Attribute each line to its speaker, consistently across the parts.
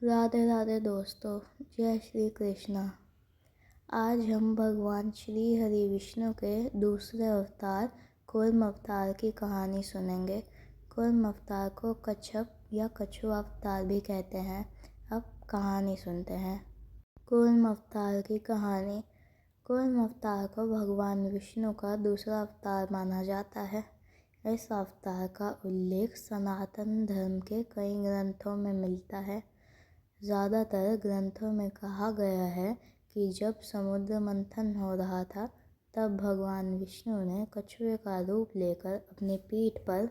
Speaker 1: राधे राधे दोस्तों, जय श्री कृष्णा। आज हम भगवान श्री हरि विष्णु के दूसरे अवतार कूर्म अवतार की कहानी सुनेंगे। कूर्म अवतार को कच्छप या कछुआ अवतार भी कहते हैं। अब कहानी सुनते हैं। कूर्म अवतार की कहानी। कूर्म अवतार को भगवान विष्णु का दूसरा अवतार माना जाता है। इस अवतार का उल्लेख सनातन धर्म के कई ग्रंथों में मिलता है। ज़्यादातर ग्रंथों में कहा गया है कि जब समुद्र मंथन हो रहा था तब भगवान विष्णु ने कछुए का रूप लेकर अपनी पीठ पर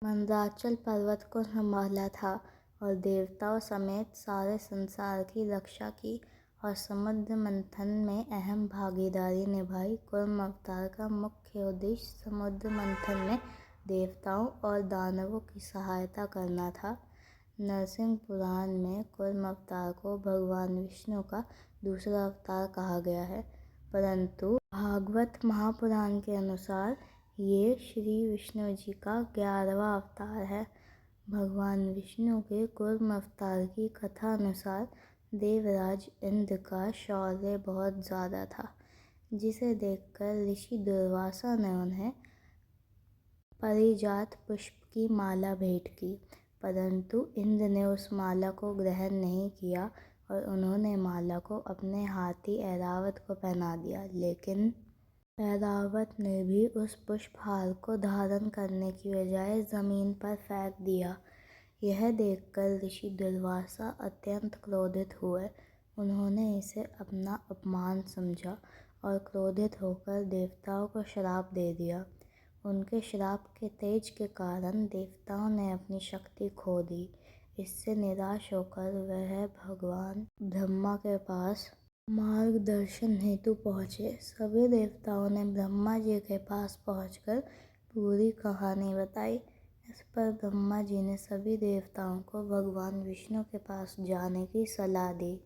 Speaker 1: मंदराचल पर्वत को संभाला था और देवताओं समेत सारे संसार की रक्षा की और समुद्र मंथन में अहम भागीदारी निभाई। कूर्म अवतार का मुख्य उद्देश्य समुद्र मंथन में देवताओं और दानवों की सहायता करना था। नरसिंह पुराण में कूर्म अवतार को भगवान विष्णु का दूसरा अवतार कहा गया है, परंतु भागवत महापुराण के अनुसार ये श्री विष्णु जी का 11वां अवतार है। भगवान विष्णु के कूर्म अवतार की कथा अनुसार देवराज इंद्र का शौर्य बहुत ज़्यादा था, जिसे देखकर ऋषि दुर्वासा ने उन्हें पारिजात पुष्प की माला भेंट की, परंतु इंद्र ने उस माला को ग्रहण नहीं किया और उन्होंने माला को अपने हाथी ऐरावत को पहना दिया। लेकिन ऐरावत ने भी उस पुष्पहार को धारण करने की बजाय ज़मीन पर फेंक दिया। यह देखकर ऋषि दुर्वासा अत्यंत क्रोधित हुए। उन्होंने इसे अपना अपमान समझा और क्रोधित होकर देवताओं को श्राप दे दिया। उनके श्राप के तेज के कारण देवताओं ने अपनी शक्ति खो दी। इससे निराश होकर वह भगवान ब्रह्मा के पास मार्गदर्शन हेतु पहुँचे। सभी देवताओं ने ब्रह्मा जी के पास पहुंचकर पूरी कहानी बताई। इस पर ब्रह्मा जी ने सभी देवताओं को भगवान विष्णु के पास जाने की सलाह दी।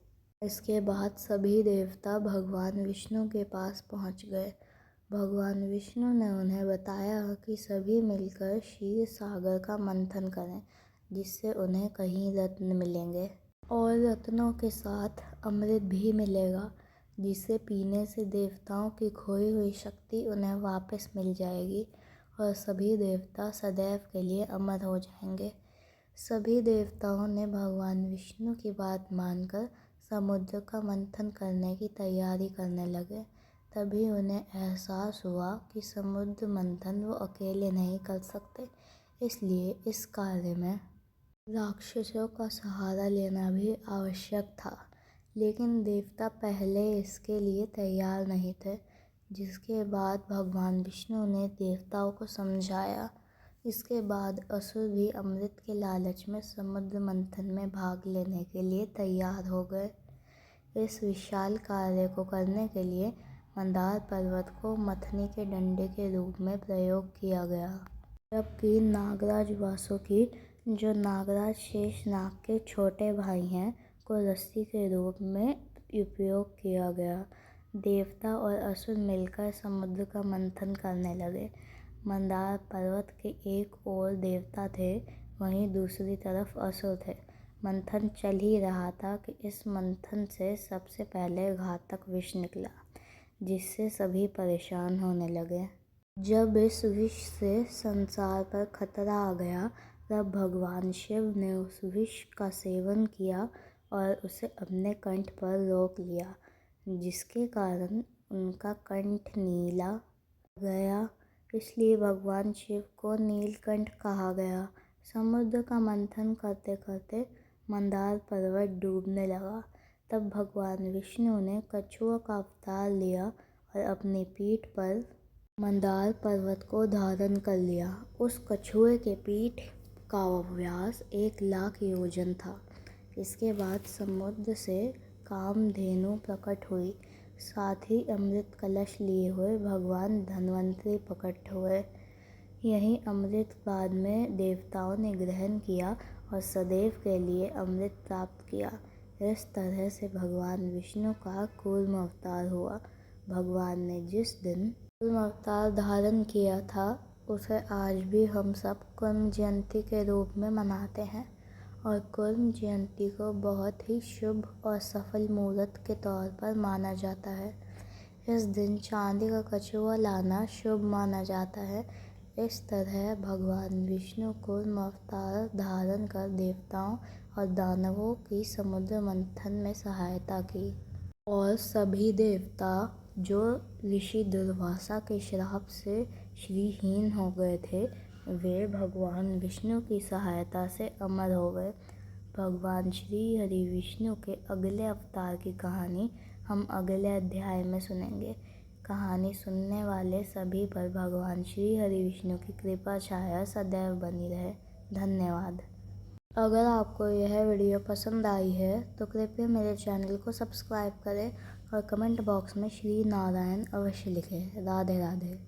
Speaker 1: इसके बाद सभी देवता भगवान विष्णु के पास पहुंच गए। भगवान विष्णु ने उन्हें बताया कि सभी मिलकर क्षीर सागर का मंथन करें, जिससे उन्हें कहीं रत्न मिलेंगे और रत्नों के साथ अमृत भी मिलेगा, जिसे पीने से देवताओं की खोई हुई शक्ति उन्हें वापस मिल जाएगी और सभी देवता सदैव के लिए अमर हो जाएंगे। सभी देवताओं ने भगवान विष्णु की बात मानकर समुद्र का मंथन करने की तैयारी करने लगे। तभी उन्हें एहसास हुआ कि समुद्र मंथन वो अकेले नहीं कर सकते, इसलिए इस कार्य में राक्षसों का सहारा लेना भी आवश्यक था। लेकिन देवता पहले इसके लिए तैयार नहीं थे, जिसके बाद भगवान विष्णु ने देवताओं को समझाया। इसके बाद असुर भी अमृत के लालच में समुद्र मंथन में भाग लेने के लिए तैयार हो गए। इस विशाल कार्य को करने के लिए मंदार पर्वत को मथनी के डंडे के रूप में प्रयोग किया गया, जबकि नागराज वासुकी, जो नागराज शेषनाग के छोटे भाई हैं, को रस्सी के रूप में उपयोग किया गया। देवता और असुर मिलकर समुद्र का मंथन करने लगे। मंदार पर्वत के एक ओर देवता थे, वहीं दूसरी तरफ असुर थे। मंथन चल ही रहा था कि इस मंथन से सबसे पहले घातक विष निकला, जिससे सभी परेशान होने लगे। जब इस विष से संसार पर खतरा आ गया, तब भगवान शिव ने उस विष का सेवन किया और उसे अपने कंठ पर रोक लिया, जिसके कारण उनका कंठ नीला गया। इसलिए भगवान शिव को नीलकंठ कहा गया। समुद्र का मंथन करते करते मंदार पर्वत डूबने लगा। तब भगवान विष्णु ने कछुआ का अवतार लिया और अपनी पीठ पर मंदार पर्वत को धारण कर लिया। उस कछुए के पीठ का व्यास 1,00,000 योजन था। इसके बाद समुद्र से कामधेनु प्रकट हुई। साथ ही अमृत कलश लिए हुए भगवान धन्वंतरि प्रकट हुए। यही अमृत बाद में देवताओं ने ग्रहण किया और सदैव के लिए अमृत प्राप्त किया। इस तरह से भगवान विष्णु का कूर्म अवतार हुआ। भगवान ने जिस दिन कूर्म अवतार धारण किया था, उसे आज भी हम सब कूर्म जयंती के रूप में मनाते हैं और कूर्म जयंती को बहुत ही शुभ और सफल मुहूर्त के तौर पर माना जाता है। इस दिन चांदी का कछुआ लाना शुभ माना जाता है। इस तरह भगवान विष्णु कूर्म अवतार धारण कर देवताओं और दानवों की समुद्र मंथन में सहायता की और सभी देवता जो ऋषि दुर्वासा के श्राप से श्रीहीन हो गए थे, वे भगवान विष्णु की सहायता से अमर हो गए। भगवान श्री हरि विष्णु के अगले अवतार की कहानी हम अगले अध्याय में सुनेंगे। कहानी सुनने वाले सभी पर भगवान श्री हरि विष्णु की कृपा छाया सदैव बनी रहे। धन्यवाद। अगर आपको यह वीडियो पसंद आई है तो कृपया मेरे चैनल को सब्सक्राइब करें और कमेंट बॉक्स में श्री नारायण अवश्य लिखें। राधे राधे।